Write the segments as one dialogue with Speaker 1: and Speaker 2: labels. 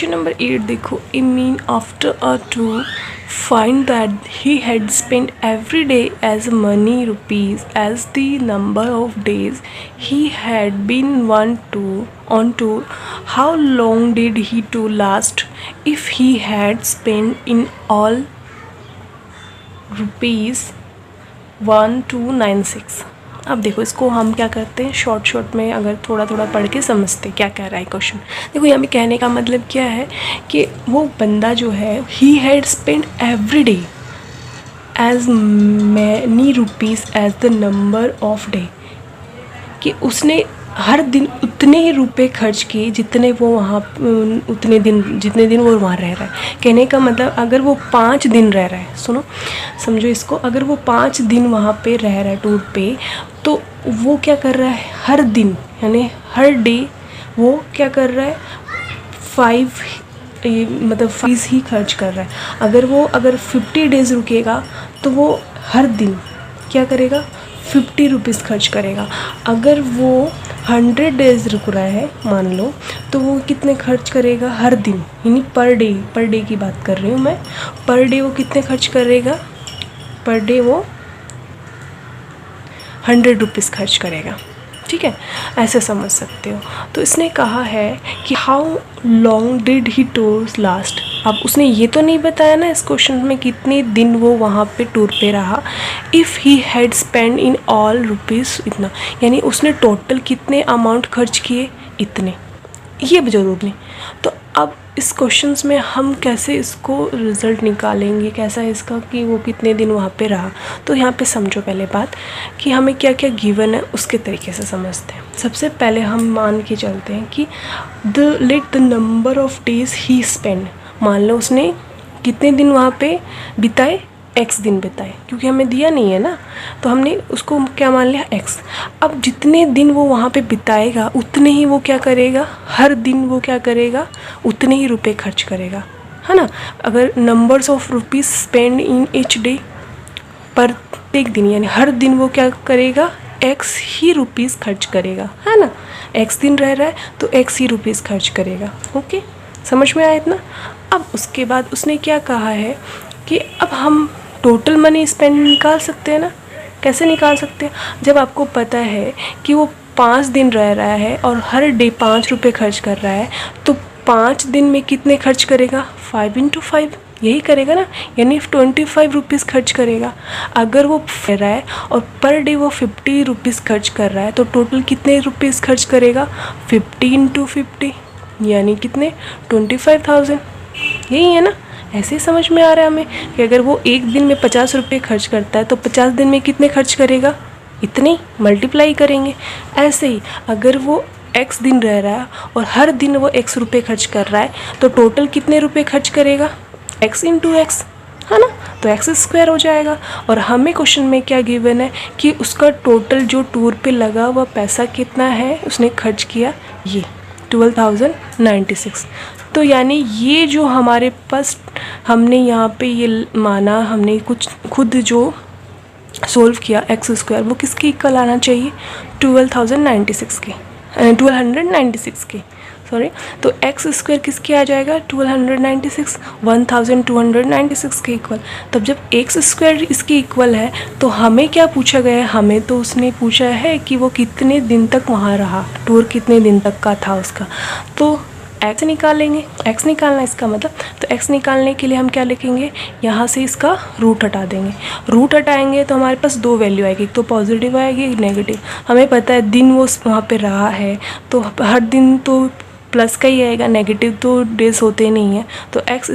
Speaker 1: Question number 8 देखो, a mean after a to find that he had spent every day as many rupees as the number of days he had been on tour. How long did he to last if he had spent in all rupees 1296? अब देखो, इसको हम क्या करते हैं, short में अगर थोड़ा थोड़ा पढ़ के समझते क्या कह रहा है क्वेश्चन। देखो यहाँ पे कहने का मतलब क्या है कि वो बंदा जो है he had spend every day as many rupees as the number of day, कि उसने हर दिन उतने ही रुपए खर्च किए जितने वो वहाँ जितने दिन वो वहाँ रह रहा है। कहने का मतलब अगर वो 5 दिन रह रहा है, सुनो समझो इसको, अगर वो 5 दिन वहाँ पे रह रहा है टूर पे, तो वो क्या कर रहा है हर दिन, यानी हर डे वो क्या कर रहा है 5 फीस ही खर्च कर रहा है। अगर 50 डेज़ रुकेगा तो वो हर दिन क्या करेगा 50 रुपीज़ खर्च करेगा। अगर वो 100 डेज़ रुक रहा है मान लो, तो वो कितने खर्च करेगा हर दिन, यानी पर डे की बात कर रही हूँ मैं। पर डे वो कितने खर्च करेगा, पर डे वो 100 रुपीज़ खर्च करेगा। ठीक है, ऐसे समझ सकते हो। तो इसने कहा है कि how long did he tour last. अब उसने ये तो नहीं बताया ना इस क्वेश्चन में कितने दिन वो वहाँ पे टूर पे रहा। If he had spend in all rupees इतना, यानी उसने टोटल कितने अमाउंट खर्च किए, इतने, ये जरूर नहीं। तो अब इस क्वेश्चंस में हम कैसे इसको रिज़ल्ट निकालेंगे, कैसा है इसका कि वो कितने दिन वहाँ पे रहा। तो यहाँ पे समझो पहले बात कि हमें क्या क्या गिवन है उसके तरीके से समझते हैं। सबसे पहले हम मान के चलते हैं कि let the number of days he spend, मान लो उसने कितने दिन वहाँ पे बिताए, x दिन बिताए, क्योंकि हमें दिया नहीं है ना, तो हमने उसको क्या मान लिया x। अब जितने दिन वो वहाँ पे बिताएगा उतने ही वो क्या करेगा, हर दिन वो क्या करेगा उतने ही रुपए खर्च करेगा, है ना। अगर numbers of rupees spend in each day, प्रत्येक दिन यानी हर दिन वो क्या करेगा x ही रुपीज़ खर्च करेगा, है ना। x दिन रह रहा है तो x ही रुपीज़ खर्च करेगा। ओके, समझ में आया इतना। अब उसके बाद उसने क्या कहा है कि अब हम टोटल मनी स्पेंड निकाल सकते हैं ना। कैसे निकाल सकते हैं, जब आपको पता है कि वो 5 दिन रह रहा है और हर डे 5 रुपये खर्च कर रहा है, तो 5 दिन में कितने खर्च करेगा, 5 × 5 यही करेगा ना, यानी 25 रुपीज़ खर्च करेगा। अगर वो रह रहा है और पर डे वो 50 रुपीज़ खर्च कर रहा है, तो टोटल कितने रुपीज़ खर्च करेगा, 50 × 50 यानी कितने 25,000। यही है ना, ऐसे ही समझ में आ रहा है हमें कि अगर वो एक दिन में 50 रुपये खर्च करता है तो 50 दिन में कितने खर्च करेगा, इतने मल्टीप्लाई करेंगे। ऐसे ही अगर वो x दिन रह रहा है और हर दिन वो x रुपये खर्च कर रहा है, तो टोटल कितने रुपये खर्च करेगा, x × x, है ना, तो x² हो जाएगा। और हमें क्वेश्चन में क्या गिवन है कि उसका टोटल जो टूर पे लगा हुआ पैसा कितना है, उसने खर्च किया ये 12,096। तो यानी ये जो हमारे पास हमने यहाँ पे ये माना, हमने कुछ खुद जो सोल्व किया x², वो किसके इक्वल आना चाहिए, 1296 के, सॉरी। तो x² किसके आ जाएगा, 1296 के इक्वल। तब जब x² इसके इक्वल है तो हमें क्या पूछा गया है, हमें तो उसने पूछा है कि वो कितने दिन तक वहाँ रहा, टूर कितने दिन तक का था उसका। तो x निकालेंगे, x निकालना इसका मतलब, तो x निकालने के लिए हम क्या लिखेंगे, यहाँ से इसका रूट हटा देंगे। रूट हटाएंगे तो हमारे पास 2 वैल्यू आएगी, एक तो पॉजिटिव आएगी, एक नेगेटिव। हमें पता है दिन वो वहाँ पे रहा है तो हर दिन तो प्लस का ही आएगा, नेगेटिव तो डेज होते नहीं हैं। तो x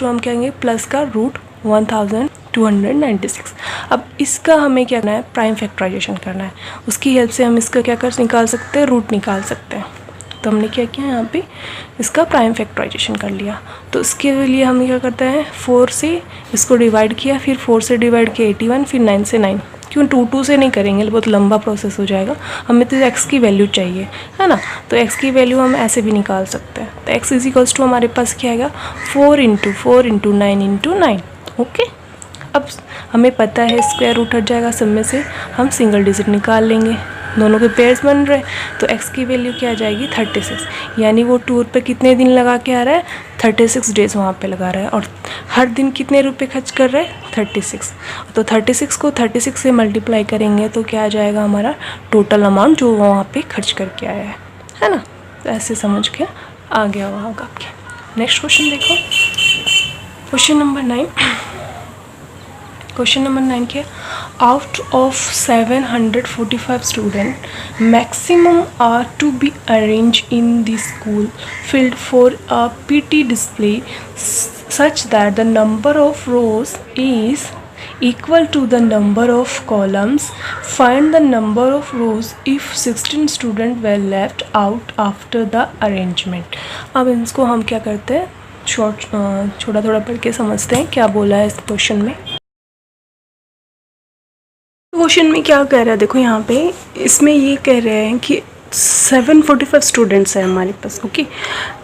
Speaker 1: = हम कहेंगे प्लस का रूट 1296। अब इसका हमें क्या करना है, प्राइम फैक्टराइजेशन करना है। उसकी हेल्प से हम इसका क्या निकाल सकते हैं, रूट निकाल सकते हैं। तो हमने क्या किया, यहाँ पे इसका प्राइम फैक्टराइजेशन कर लिया। तो इसके लिए हम क्या करते हैं, 4 से इसको डिवाइड किया, फिर 4 से डिवाइड किया 81, फिर 9 से 9। क्यों 2 से नहीं करेंगे, बहुत लंबा प्रोसेस हो जाएगा। हमें तो x की वैल्यू चाहिए, है ना। तो x की वैल्यू हम ऐसे भी निकाल सकते हैं। तो x = हमारे पास क्या आएगा, 4 × 4 × 9 × 9। ओके, अब हमें पता है स्क्वायर रूट हट जाएगा, सब में से हम सिंगल डिजिट निकाल लेंगे। दोनों के पेयर्स बन रहे हैं, तो x की वैल्यू क्या आ जाएगी 36, यानी वो टूर पे कितने दिन लगा के आ रहा है 36 डेज़ वहाँ पे लगा रहा है, और हर दिन कितने रुपए खर्च कर रहा है 36। तो 36 को 36 से मल्टीप्लाई करेंगे तो क्या आ जाएगा हमारा टोटल अमाउंट जो वहाँ पे खर्च करके आया है ना। तो ऐसे समझ के आ गया वहाँ का आपके। नेक्स्ट क्वेश्चन देखो, क्वेश्चन नंबर 9। क्वेश्चन नंबर 9 क्या, out of 745 student maximum are to be arrange in the school field for a PT display such that the number of rows is equal to the number of columns. Find the number of rows if 16 students were left out after the arrangement. अब इसको हम क्या करते हैं, छोटा थोड़ा पढ़ के समझते हैं क्या बोला है इस क्वेश्चन में। क्वेश्चन में क्या कह रहा है, देखो यहाँ पे इसमें ये कह रहे हैं कि 745 स्टूडेंट्स हैं हमारे पास, ओके,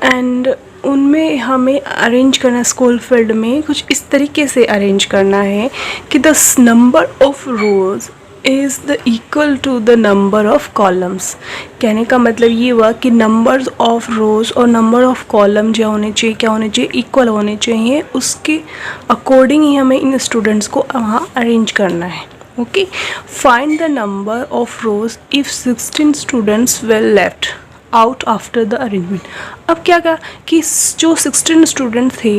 Speaker 1: एंड उनमें हमें अरेंज करना स्कूल फील्ड में कुछ इस तरीके से अरेंज करना है कि the number of rows is the equal to the number of columns. कहने का मतलब ये हुआ कि नंबर्स ऑफ रोज और नंबर ऑफ कॉलम जो होने चाहिए क्या होने चाहिए, इक्वल होने चाहिए, उसके अकॉर्डिंग ही हमें इन स्टूडेंट्स को वहाँ अरेंज करना है। Okay, find the number of rows if 16 students were left out after the arrangement. अब क्या कहा कि जो 16 स्टूडेंट थे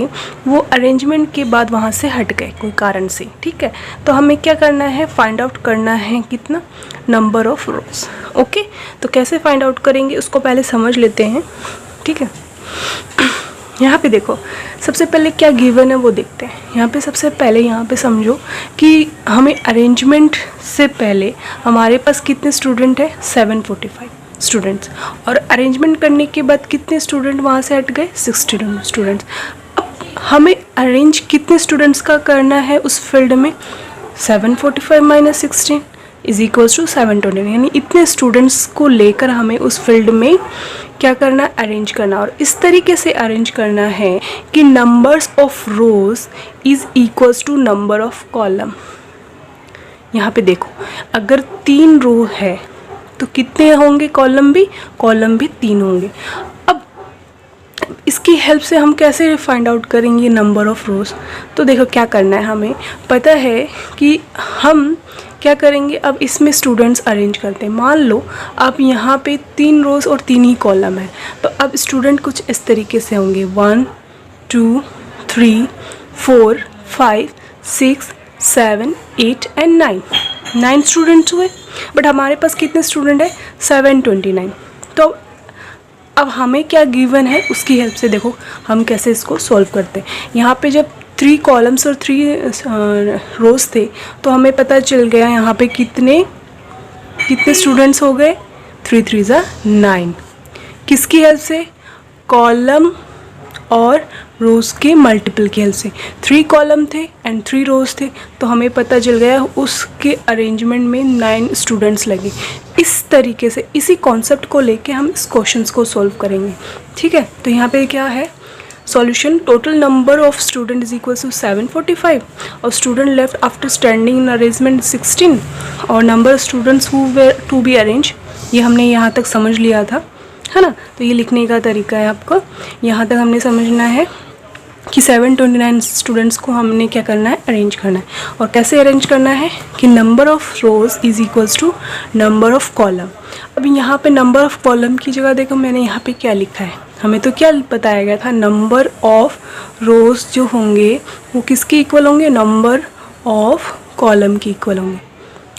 Speaker 1: वो अरेंजमेंट के बाद वहाँ से हट गए कोई कारण से, ठीक है, तो हमें क्या करना है, फाइंड आउट करना है कितना, नंबर ऑफ रोज। ओके, तो कैसे फाइंड आउट करेंगे उसको पहले समझ लेते हैं, ठीक है। यहाँ पे देखो सबसे पहले क्या गिवन है वो देखते हैं। यहाँ पे सबसे पहले यहाँ पे समझो कि हमें अरेंजमेंट से पहले हमारे पास कितने स्टूडेंट है 745 स्टूडेंट्स, और अरेंजमेंट करने के बाद कितने स्टूडेंट वहाँ से हट गए 16 स्टूडेंट्स। अब हमें अरेंज कितने स्टूडेंट्स का करना है उस फील्ड में, 745 माइनस 16 इज इक्वल्स टू 720, यानी इतने स्टूडेंट्स को लेकर हमें उस फील्ड में क्या करना है, अरेंज करना, और इस तरीके से अरेंज करना है कि numbers of rows is equals to number of column. यहाँ पे देखो अगर 3 रो है तो कितने होंगे कॉलम भी 3 होंगे। अब इसकी हेल्प से हम कैसे फाइंड आउट करेंगे नंबर ऑफ रोज, तो देखो क्या करना है, हमें पता है कि हम क्या करेंगे, अब इसमें स्टूडेंट्स अरेंज करते हैं। मान लो अब यहाँ पे 3 रोज और 3 ही कॉलम है, तो अब स्टूडेंट कुछ इस तरीके से होंगे 1 2 3 4 5 6 7 8 एंड 9 स्टूडेंट्स हुए, बट हमारे पास कितने स्टूडेंट है 729। तो अब हमें क्या गिवन है उसकी हेल्प से देखो हम कैसे इसको सॉल्व करते हैं। यहाँ पे जब 3 कॉलम्स और 3 रोज थे तो हमें पता चल गया यहाँ पे कितने स्टूडेंट्स हो गए, 3 3 ज़ा 9। किसकी हेल्प से, कॉलम और रोज़ के मल्टीपल की हेल्प से। 3 कॉलम थे एंड 3 रोज़ थे, तो हमें पता चल गया उसके अरेंजमेंट में 9 स्टूडेंट्स लगे। इस तरीके से इसी कॉन्सेप्ट को लेके हम इस क्वेश्चंस को सॉल्व करेंगे, ठीक है। तो यहाँ पे क्या है solution, total number of student is equal to 745 और student left after standing in arrangement 16 और number students who were to be arrange. ये हमने यहाँ तक समझ लिया था, है ना। तो ये लिखने का तरीका है आपको, यहाँ तक हमने समझना है कि 729 स्टूडेंट्स को हमने क्या करना है, अरेंज करना है। और कैसे अरेंज करना है कि number of rows is equals to number of column. अब यहाँ पे नंबर ऑफ़ कॉलम की जगह देखो मैंने यहाँ पे क्या लिखा है, हमें तो क्या बताया गया था, नंबर ऑफ़ रोज़ जो होंगे वो किसके इक्वल होंगे, नंबर ऑफ़ कॉलम के इक्वल होंगे।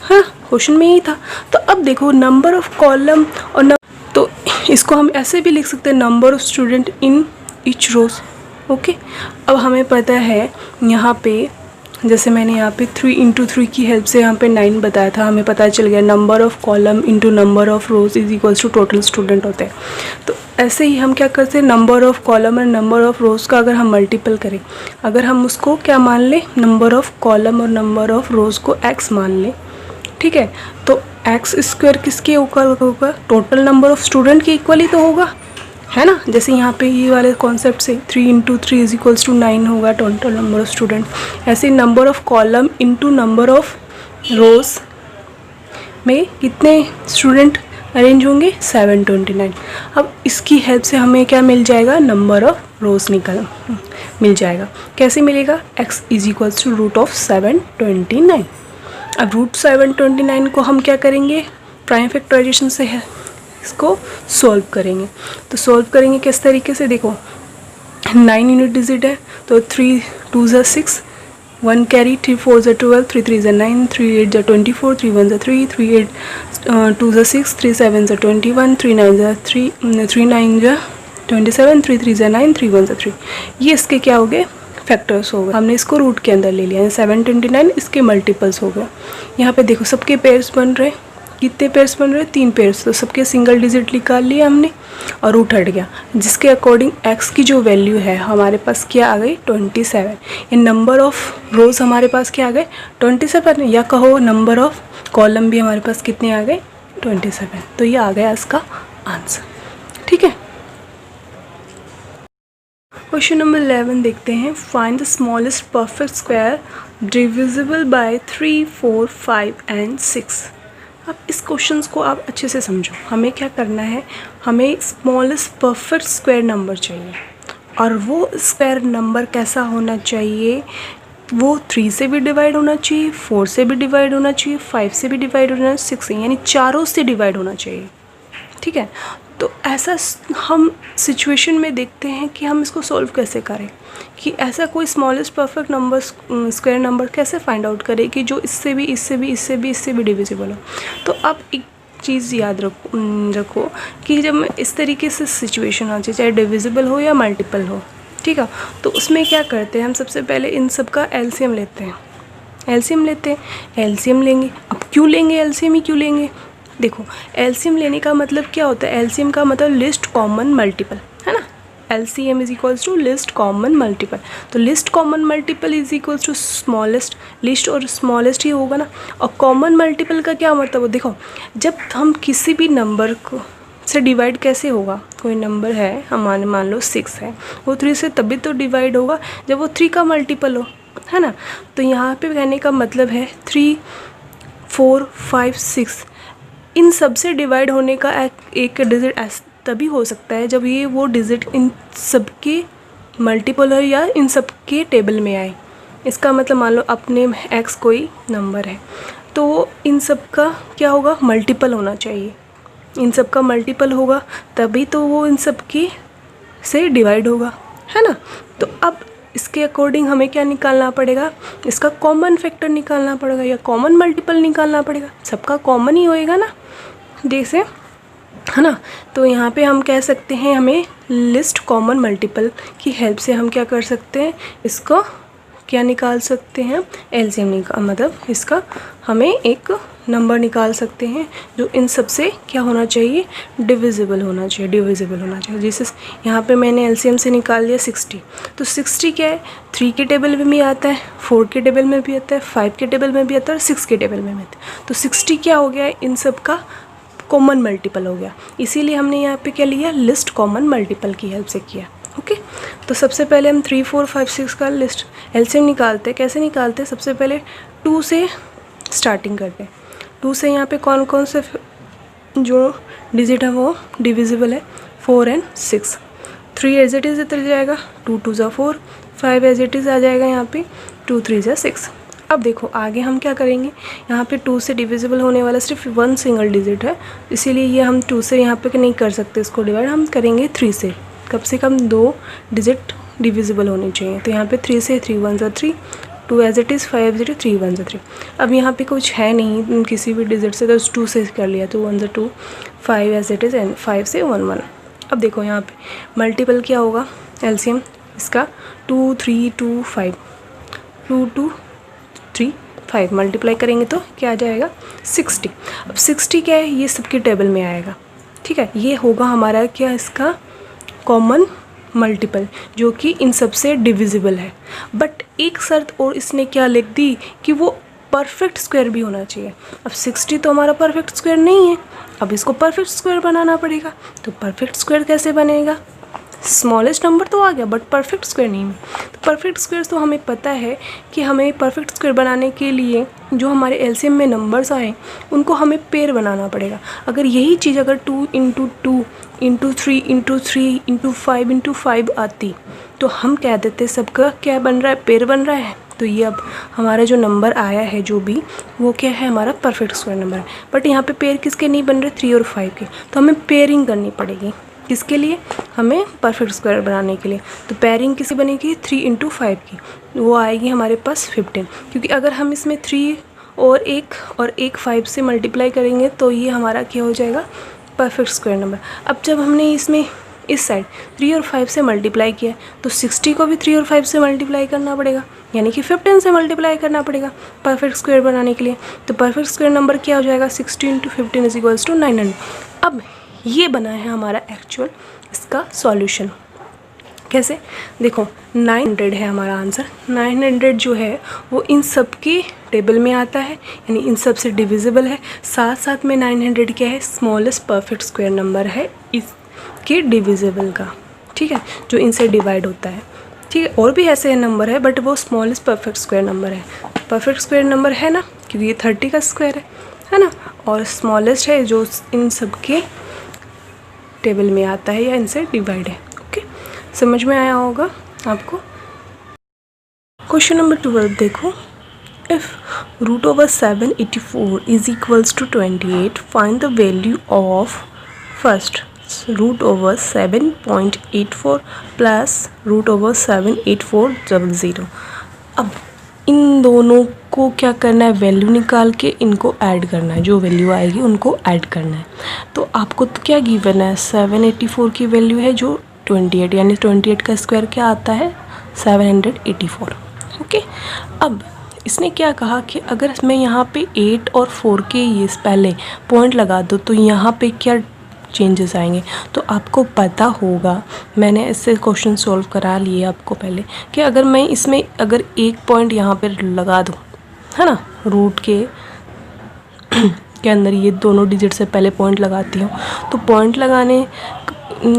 Speaker 1: हाँ, क्वेश्चन में यही था। तो अब देखो नंबर ऑफ़ कॉलम और तो इसको हम ऐसे भी लिख सकते हैं, number of student in each rows. Okay, अब हमें पता है यहाँ पे जैसे मैंने यहाँ पे 3 × 3 की हेल्प से यहाँ पे 9 बताया था, हमें पता चल गया number of column into number of rows is equals to total student होते हैं। तो ऐसे ही हम क्या करते हैं, नंबर ऑफ़ कॉलम और नंबर ऑफ़ रोज़ का अगर हम मल्टीपल करें, अगर हम उसको क्या मान लें, नंबर ऑफ़ कॉलम और नंबर ऑफ़ रोज़ को x मान लें, ठीक है, तो x स्क्वायर किसके ऊपर होगा, टोटल नंबर ऑफ़ स्टूडेंट के इक्वल ही तो होगा, है ना। जैसे यहाँ पे ये वाले कॉन्सेप्ट से 3 × 3 इज इक्वल्स टू 9 होगा टोटल नंबर ऑफ़ स्टूडेंट। ऐसे number of column into number of rows में कितने स्टूडेंट अरेंज होंगे? 729। अब इसकी हेल्प से हमें क्या मिल जाएगा? नंबर ऑफ रोज मिल जाएगा। कैसे मिलेगा? x is equals to root of 729। अब रूट 729 को हम क्या करेंगे? प्राइम फैक्टराइजेशन से है इसको सॉल्व करेंगे। तो सॉल्व करेंगे किस तरीके से? देखो 9 यूनिट डिजिट है तो 3 2 ज़ा 6, 1 कैरी, 3 4 ज़ा 12, 3 3 ज़ा 9, 3 8 ज़ा 24, 3 1 ज़ा 3, 3 8 2 ज़ा 6, 3 7 ज़ा 21, 3 9 ज़ा 3, 3 9 ज़ा 27, 3 3 ज़ा 9, 3 1 ज़ा 3। ये इसके क्या हो गए? फैक्टर्स हो गए। हमने इसको रूट के अंदर ले लिया, 729 इसके मल्टीपल्स हो गए। यहाँ पे देखो सबके पेयर्स बन रहे। कितने पेयर्स बन रहे? 3 पेयर्स। तो सबके सिंगल डिजिट निकाल लिया हमने और रूट हट गया, जिसके अकॉर्डिंग x की जो वैल्यू है हमारे पास क्या आ गई? 27। इन नंबर ऑफ रोज हमारे पास क्या आ गए? 27, या कहो नंबर ऑफ कॉलम भी हमारे पास कितने आ गए? 27। तो ये आ गया इसका आंसर। ठीक है। क्वेश्चन नंबर 11 देखते हैं। Find the smallest perfect square divisible by 3, 4, 5 and 6। अब इस क्वेश्चन को आप अच्छे से समझो। हमें क्या करना है? हमें स्मॉलेस्ट परफेक्ट स्क्वायर नंबर चाहिए, और वो स्क्वायर नंबर कैसा होना चाहिए? वो 3 से भी डिवाइड होना चाहिए, 4 से भी डिवाइड होना चाहिए, 5 से भी डिवाइड होना चाहिए, 6 से, यानी चारों से डिवाइड होना चाहिए। ठीक है। तो ऐसा हम सिचुएशन में देखते हैं कि हम इसको सॉल्व कैसे करें, कि ऐसा कोई smallest perfect number square number कैसे फाइंड आउट करें कि जो इससे भी इससे भी इससे भी इससे भी डिविजिबल हो। तो आप एक चीज़ याद रखो कि जब इस तरीके से सिचुएशन आ जाए, चाहे डिविजिबल हो या मल्टीपल हो, ठीक है, तो उसमें क्या करते हैं हम? सबसे पहले इन सब का एलसीएम लेते हैं। एलसीएम लेंगे। अब क्यों लेंगे एलसीएम ही क्यों लेंगे? देखो एलसीएम लेने का मतलब क्या होता है? एलसीएम का मतलब लिस्ट कॉमन मल्टीपल, है ना। LCM is equals to least common multiple. तो least common multiple is equals to smallest. Least और स्मॉलेस्ट ही होगा ना। और कॉमन मल्टीपल का क्या मतलब है? देखो जब हम किसी भी नंबर को से डिवाइड कैसे होगा? कोई नंबर है, हमारे मान लो 6 है, वो 3 से तभी तो डिवाइड होगा जब वो 3 का मल्टीपल हो, है ना। तो यहाँ पे कहने का मतलब है 3, 4, 5, 6 इन सब से डिवाइड होने का एक डिजिट तभी हो सकता है जब ये वो डिजिट इन सब के मल्टीपल हो या इन सब के टेबल में आए। इसका मतलब मान लो अपने x कोई नंबर है तो इन सब का क्या होगा? मल्टीपल होना चाहिए। इन सब का मल्टीपल होगा तभी तो वो इन सब की से डिवाइड होगा, है ना। तो अब इसके अकॉर्डिंग हमें क्या निकालना पड़ेगा? इसका कॉमन फैक्टर निकालना पड़ेगा या कॉमन मल्टीपल निकालना पड़ेगा। सबका कॉमन ही होएगा ना, जैसे, है ना। तो यहाँ पे हम कह सकते हैं हमें लिस्ट कॉमन मल्टीपल की हेल्प से हम क्या कर सकते हैं? इसको क्या निकाल सकते हैं? एलसीएम मतलब इसका हम एक नंबर निकाल सकते हैं जो इन सब से क्या होना चाहिए? डिविजिबल होना चाहिए। जैसे यहाँ पे मैंने एलसीएम से निकाल लिया 60। तो 60 क्या है? 3 के टेबल में भी आता है, 4 के टेबल में भी आता है, 5 के टेबल में भी आता है और 6 के टेबल में भी आता है। तो 60 क्या हो गया? इन सब का कॉमन मल्टीपल हो गया। इसीलिए हमने यहाँ पे क्या लिया? लिस्ट कॉमन मल्टीपल की हेल्प से किया। ओके। तो सबसे पहले हम 3, 4, 5, 6 का लिस्ट एलसीएम निकालते हैं। कैसे निकालते हैं? सबसे पहले 2 से स्टार्टिंग करते हैं। 2 से यहाँ पे कौन कौन से जो डिजिट है वो डिविजिबल है? 4 एंड 6। 3 एज इट इज़ इधर जाएगा, 2 2 ज़ा 4, 5 एज इट इज़ आ जाएगा यहाँ पे, 2 3 ज़ा 6। अब देखो आगे हम क्या करेंगे? यहाँ पे 2 से डिविजिबल होने वाला सिर्फ 1 सिंगल डिजिट है, इसीलिए ये हम 2 से यहाँ पे नहीं कर सकते इसको डिवाइड, हम करेंगे 3 से। कम से कम 2 डिजिट डिविजिबल होने चाहिए। तो यहाँ पे 3 से 3 1 ज़ा 3, 2 as it is, 5 as it is, 3 1 ज़ा 3। अब यहाँ पे कुछ है नहीं किसी भी डिजिट से, तो 2 से कर लिया, तो 1 ज़ा 2, 5 एज इट इज़ एंड 5 से 1 1। अब देखो यहाँ पे मल्टीपल क्या होगा? एलसीएम इसका 2 3 2 5, 2 2 3 5 मल्टीप्लाई करेंगे तो क्या आ जाएगा? 60। अब 60 क्या है? ये सबके टेबल में आएगा। ठीक है, ये होगा हमारा क्या? इसका कॉमन मल्टीपल जो कि इन सब से डिविजिबल है। बट एक शर्त और इसने क्या लिख दी कि वो परफेक्ट स्क्वायर भी होना चाहिए। अब 60 तो हमारा परफेक्ट स्क्वायर नहीं है, अब इसको परफेक्ट स्क्वायर बनाना पड़ेगा। तो परफेक्ट स्क्वायर कैसे बनेगा? स्मॉलेस्ट नंबर तो आ गया बट परफेक्ट स्क्वायर नहीं है। तो परफेक्ट स्क्वायर तो हमें पता है कि हमें परफेक्ट स्क्वायर बनाने के लिए जो हमारे एलसीएम में नंबर्स आए उनको हमें पेयर बनाना पड़ेगा। अगर यही चीज़ अगर 2 × 2 × 3 × 3 × 5 × 5 आती तो हम कह देते सबका क्या बन रहा है, पेयर बन रहा है। तो ये अब हमारा जो नंबर आया है जो भी वो क्या है, हमारा परफेक्ट स्क्वायर नंबर है। बट यहाँ पे पेयर किसके नहीं बन रहे, 3 और 5 के। तो हमें पेयरिंग करनी पड़ेगी किसके लिए, हमें परफेक्ट स्क्वायर बनाने के लिए। तो पेयरिंग किसकी बनेगी, 3 × 5 की, वो आएगी हमारे पास 15। क्योंकि अगर हम इसमें 3 और 1 5 से मल्टीप्लाई करेंगे तो ये हमारा क्या हो जाएगा, परफेक्ट स्क्वायर नंबर। अब जब हमने इसमें इस साइड 3 और 5 से मल्टीप्लाई किया तो 60 को भी 3 और 5 से मल्टीप्लाई करना पड़ेगा, यानी कि 15 से मल्टीप्लाई करना पड़ेगा परफेक्ट स्क्वायर बनाने के लिए। तो परफेक्ट स्क्वायर नंबर क्या हो जाएगा, 60 × 15 = 900। अब ये बना है हमारा एक्चुअल इसका सॉल्यूशन। कैसे, देखो 900 है हमारा आंसर। 900 जो है वो इन सब के टेबल में आता है, यानी इन सब से डिविजिबल है। साथ साथ में 900 क्या है, स्मॉलेस्ट परफेक्ट स्क्वायर नंबर है इसके डिविजिबल का, ठीक है, जो इनसे डिवाइड होता है। ठीक है, और भी ऐसे नंबर है बट वो स्मॉलेस्ट परफेक्ट स्क्वायर नंबर है। परफेक्ट स्क्वायर नंबर है ना, क्योंकि ये 30 का स्क्वायर है ना, और स्मॉलेस्ट है जो इन सब के टेबल में आता है या इनसे डिवाइड है। ओके, समझ में आया होगा आपको। क्वेश्चन नंबर 12 देखो, if √784 = 28, find the value of first √7.84 plus √78400। अब इन दोनों को क्या करना है, वैल्यू निकाल के इनको ऐड करना है, जो वैल्यू आएगी उनको ऐड करना है। तो आपको तो क्या गिवन है, 784 की वैल्यू है जो 28, यानी 28 का स्क्वायर क्या आता है, 784। ओके, अब इसने क्या कहा कि अगर मैं यहाँ पे 8 और 4 के ये पहले पॉइंट लगा दूँ तो यहाँ पे क्या चेंजेस आएंगे। तो आपको पता होगा, मैंने इससे क्वेश्चन सॉल्व करा लिए आपको पहले, कि अगर मैं इसमें अगर एक पॉइंट यहाँ पर लगा दूँ, है ना, रूट के अंदर ये दोनों डिजिट से पहले पॉइंट लगाती हूँ, तो पॉइंट लगाने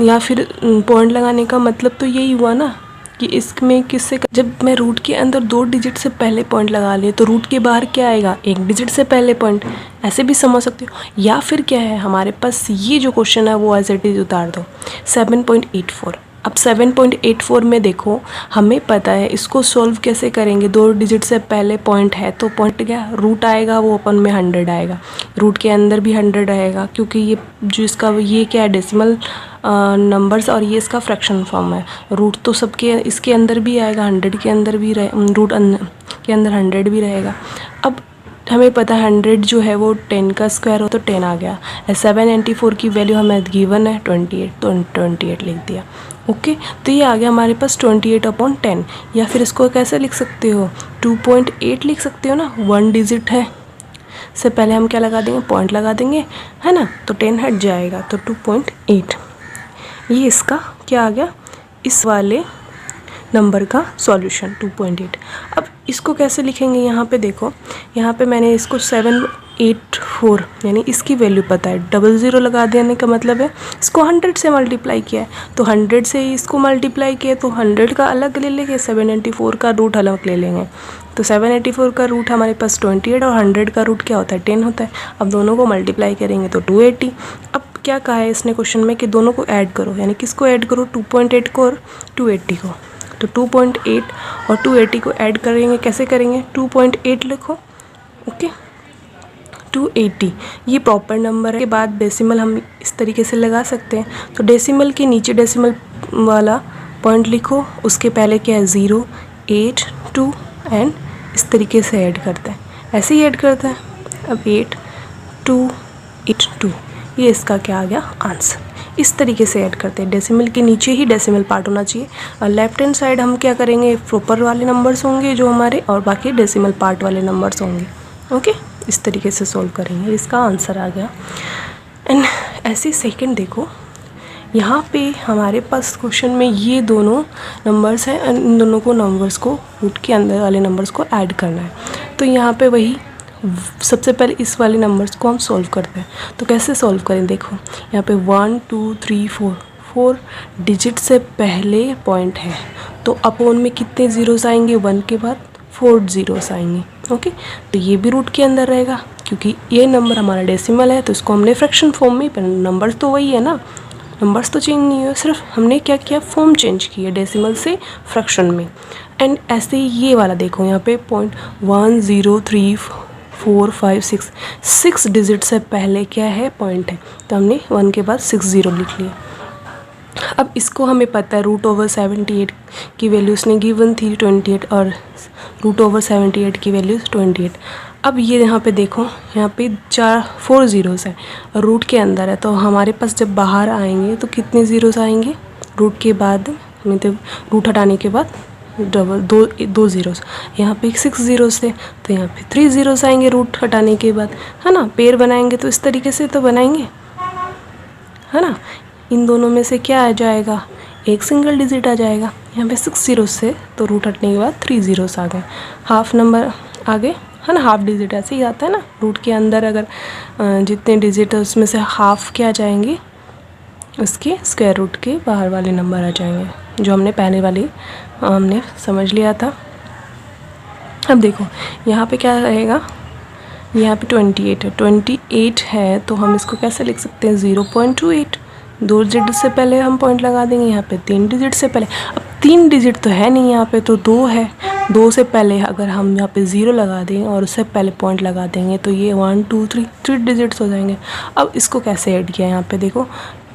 Speaker 1: या फिर पॉइंट लगाने का मतलब तो यही हुआ ना कि इसमें किससे, जब मैं रूट के अंदर 2 डिजिट से पहले पॉइंट लगा लिए तो रूट के बाहर क्या आएगा, 1 डिजिट से पहले पॉइंट, ऐसे भी समझ सकते हो। या फिर क्या है, हमारे पास ये जो क्वेश्चन है वो एज इट इज़ उतार दो, 7.84। अब 7.84 में देखो, हमें पता है इसको सॉल्व कैसे करेंगे, 2 डिजिट से पहले पॉइंट है तो पॉइंट क्या, रूट आएगा वो अपन में 100 आएगा, रूट के अंदर भी 100 आएगा, क्योंकि ये जो इसका ये क्या है, डेसिमल नंबर्स, और ये इसका फ्रैक्शन फॉर्म है। रूट तो सबके इसके अंदर भी आएगा, 100 के अंदर भी रूट के अंदर 100 भी रहेगा। अब हमें पता है 100 जो है वो 10 का स्क्वायर हो तो 10 आ गया। 794 की वैल्यू हमें गिवन है 28, तो 28 लिख दिया। ओके, तो ये आ गया हमारे पास 28/10। या फिर इसको कैसे लिख सकते हो, 2.8 लिख सकते हो ना, 1 डिजिट है, से पहले हम क्या लगा देंगे, पॉइंट लगा देंगे, है ना, तो 10 हट जाएगा, तो 2.8। ये इसका क्या आ गया, इस वाले नंबर का सॉल्यूशन 2.8। अब इसको कैसे लिखेंगे, यहाँ पे देखो, यहाँ पे मैंने इसको 784 यानी इसकी वैल्यू पता है, 00 लगा देने का मतलब है इसको 100 से मल्टीप्लाई किया है, तो 100 से इसको मल्टीप्लाई किया तो 100 का अलग ले लेंगे, 784 का रूट अलग ले लेंगे। तो 784 का रूट हमारे पास 28 और 100 का रूट क्या होता है, 10 होता है। अब दोनों को मल्टीप्लाई करेंगे तो 280। अब क्या कहा है इसने क्वेश्चन में कि दोनों को ऐड करो, यानी किसको ऐड करो, 2.8 को और 280 को। तो 2.8 और 280 को ऐड करेंगे, कैसे करेंगे, 2.8 लिखो, ओके, 280 ये प्रॉपर नंबर के बाद डेसिमल हम इस तरीके से लगा सकते हैं। तो डेसिमल के नीचे डेसिमल वाला पॉइंट लिखो, उसके पहले क्या है, 0, 8, 2 एंड इस तरीके से ऐड करते हैं, ऐसे ही ऐड करते हैं। अब 8, 2, 8, 2, ये इसका क्या आ गया, आंसर। इस तरीके से ऐड करते हैं, डेसिमल के नीचे ही डेसिमल पार्ट होना चाहिए, और लेफ्ट हैंड साइड हम क्या करेंगे, प्रॉपर वाले नंबर्स होंगे जो हमारे, और बाकी डेसिमल पार्ट वाले नंबर्स होंगे। ओके, इस तरीके से सॉल्व करेंगे, इसका आंसर आ गया। एंड ऐसे सेकंड देखो, यहाँ पे हमारे पास क्वेश्चन में ये दोनों नंबर्स हैं, इन दोनों को नंबर्स को रूट के अंदर वाले नंबर्स को ऐड करना है। तो यहाँ पे वही सबसे पहले इस वाले नंबर्स को हम सॉल्व करते हैं। तो कैसे सॉल्व करें, देखो यहाँ पे 1 2 3 4 4 डिजिट से पहले पॉइंट है तो अपोन में कितने ज़ीरोस आएंगे, 1 के बाद 4 ज़ीरोस आएंगे। ओके, तो ये भी रूट के अंदर रहेगा क्योंकि ये नंबर हमारा डेसिमल है तो इसको हमने फ्रैक्शन फॉर्म में, पर नंबर्स तो वही है ना, नंबर्स तो चेंज नहीं हुए, सिर्फ हमने क्या किया, फॉर्म चेंज किया डेसिमल से फ्रैक्शन में। एंड ऐसे ही ये वाला देखो यहाँ पे पॉइंट 1 0 3 4 5 6 6 डिजिट से पहले क्या है, पॉइंट है, तो हमने 1 के बाद 6 0 लिख लिया। अब इसको हमें पता है √78 की वैल्यू उसने गिवन थी 28 और √78 की वैल्यू 28। अब ये यहाँ पे देखो, यहाँ पे 4 ज़ीरोस है और रूट के अंदर है, तो हमारे पास जब बाहर आएंगे तो कितने ज़ीरोस आएंगे, रूट के बाद मतलब रूट हटाने के बाद डबल दो ज़ीरोस। यहाँ पे 6 ज़ीरोस थे तो यहाँ पे 3 ज़ीरोस आएंगे रूट हटाने के बाद, है ना। पेयर बनाएंगे तो इस तरीके से तो बनाएंगे, है ना। इन दोनों में से क्या आ जाएगा, एक सिंगल डिजिट आ जाएगा। यहाँ पे 6 ज़ीरोस से तो रूट हटने के बाद 3 ज़ीरोस आ गए, हाफ नंबर आ गए, है ना। हाफ डिजिट ऐसे ही आता है ना, रूट के अंदर अगर जितने डिजिट है उसमें से हाफ क्या आ जाएंगे, उसके स्क्वायर रूट के बाहर वाले नंबर आ जाएंगे, जो हमने पहले वाले हमने समझ लिया था। अब देखो यहाँ पे क्या रहेगा, यहाँ पे 28 है, 28 है तो हम इसको कैसे लिख सकते हैं, 0.28, 2 डिजिट से पहले हम पॉइंट लगा देंगे। यहाँ पे 3 डिजिट से पहले, अब 3 डिजिट तो है नहीं यहाँ पे, तो 2 है, 2 से पहले अगर हम यहाँ पे 0 लगा दें और उससे पहले पॉइंट लगा देंगे तो ये 1 2 3 डिजिट्स हो जाएंगे। अब इसको कैसे ऐड किया, यहाँ पे देखो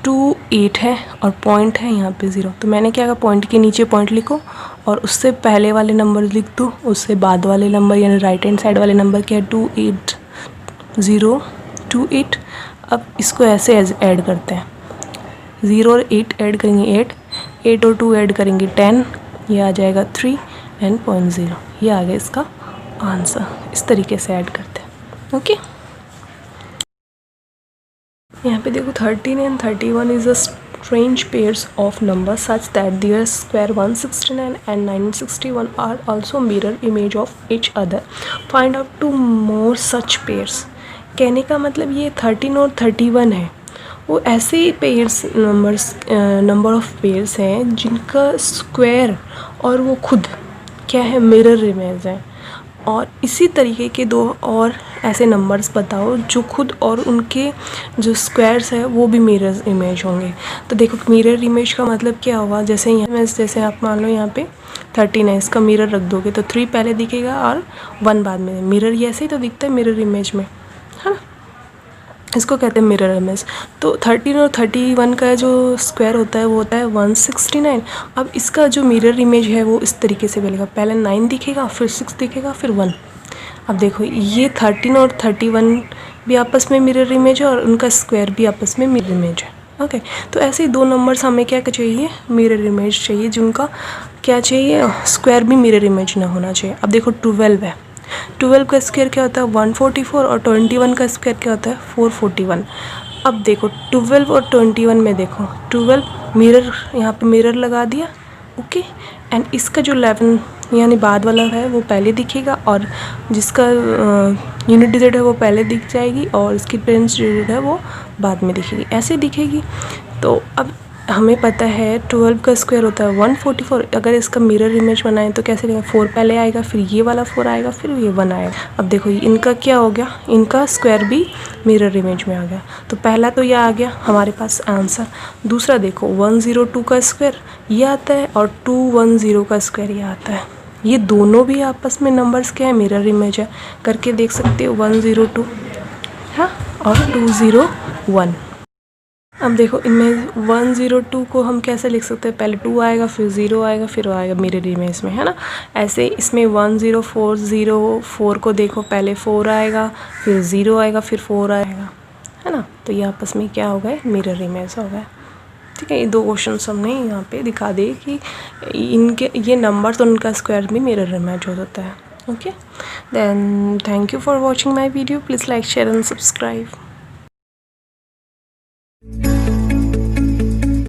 Speaker 1: 2 8 है और पॉइंट है यहाँ पे 0, तो मैंने क्या कहा, पॉइंट के नीचे पॉइंट लिखो और उससे पहले वाले नंबर लिख दो, उससे बाद वाले नंबर यानी राइट हैंड साइड वाले नंबर क्या है, 2 8 0 2 8। अब इसको ऐसे ऐड करते हैं, 0 और 8 ऐड करेंगे 8 और 2 ऐड करेंगे 10, ये आ जाएगा 3 एंड 0.0, ये आ गया इसका आंसर। इस तरीके से ऐड करते हैं। ओके, यहाँ पे देखो 13 and 31 is a strange pairs of numbers such that their square 169 and 961 are also mirror image of each other. Find out 2 more such pairs. कहने का मतलब ये 13 और 31 है, वो ऐसे पेयर्स नंबर ऑफ पेयर्स हैं जिनका स्क्वायर और वो खुद क्या है, मिरर इमेज है। और इसी तरीके के 2 और ऐसे नंबर्स बताओ जो खुद और उनके जो स्क्वायर्स है वो भी मिरर इमेज होंगे। तो देखो मिरर इमेज का मतलब क्या होगा, जैसे यहाँ जैसे आप मान लो यहाँ पे 13 है, इसका मिरर रख दोगे तो 3 पहले दिखेगा और 1 बाद में। मिरर ये ऐसे ही तो दिखता है मिरर इमेज में, है ना, इसको कहते हैं मिरर इमेज। तो 13 और 31 का जो स्क्वायर होता है वो होता है 169। अब इसका जो मिरर इमेज है वो इस तरीके से बनेगा, पहले 9 दिखेगा, फिर 6 दिखेगा, फिर 1। अब देखो ये 13 और 31 भी आपस में मिरर इमेज है और उनका स्क्वायर भी आपस में मिरर इमेज है। ओके, तो ऐसे ही 2 नंबर्स हमें क्या चाहिए, मिरर इमेज चाहिए, जिनका क्या चाहिए, स्क्वायर भी मिरर इमेज ना होना चाहिए। अब देखो 12 है, 12 का स्क्वायर क्या होता है 144 और 21 का स्क्वायर क्या होता है 441। अब देखो 12 और 21 में देखो 12 मिरर, यहाँ पे मिरर लगा दिया, ओके। एंड इसका जो 11 यानी बाद वाला है वो पहले दिखेगा और जिसका यूनिट डिजिट है वो पहले दिख जाएगी और इसकी पेरेंट्स डिजिट है वो बाद में दिखेगी, ऐसे दिखेगी। तो अब हमें पता है 12 का स्क्वायर होता है 144। अगर इसका मिरर इमेज बनाएं तो कैसे लेंगे, 4 पहले आएगा, फिर ये वाला 4 आएगा, फिर ये 1 आएगा। अब देखो इनका क्या हो गया, इनका स्क्वायर भी मिरर इमेज में आ गया। तो पहला तो यह आ गया हमारे पास आंसर। दूसरा देखो 102 का स्क्वायर ये आता है और 210 का स्क्वायर ये आता है। ये दोनों भी आपस में नंबर्स क्या है, मिरर इमेज है। करके देख सकते हो 102 हाँ और 201। अब देखो इनमें 102 को हम कैसे लिख सकते हैं, पहले 2 आएगा, फिर 0 आएगा, फिर आएगा मिरर इमेज में, है ना। ऐसे इसमें 1004 को देखो, पहले 4 आएगा, फिर 0 आएगा, फिर 4 आएगा, है ना। तो ये आपस में क्या हो गए, मिरर इमेज हो गए। ठीक है, ये 2 क्वेश्चन हमने यहाँ पे दिखा दिए कि इनके ये नंबर तो उनका स्क्वायर भी मिरर इमेज हो जाता है। Okay, then thank you for watching my video, please like share and subscribe.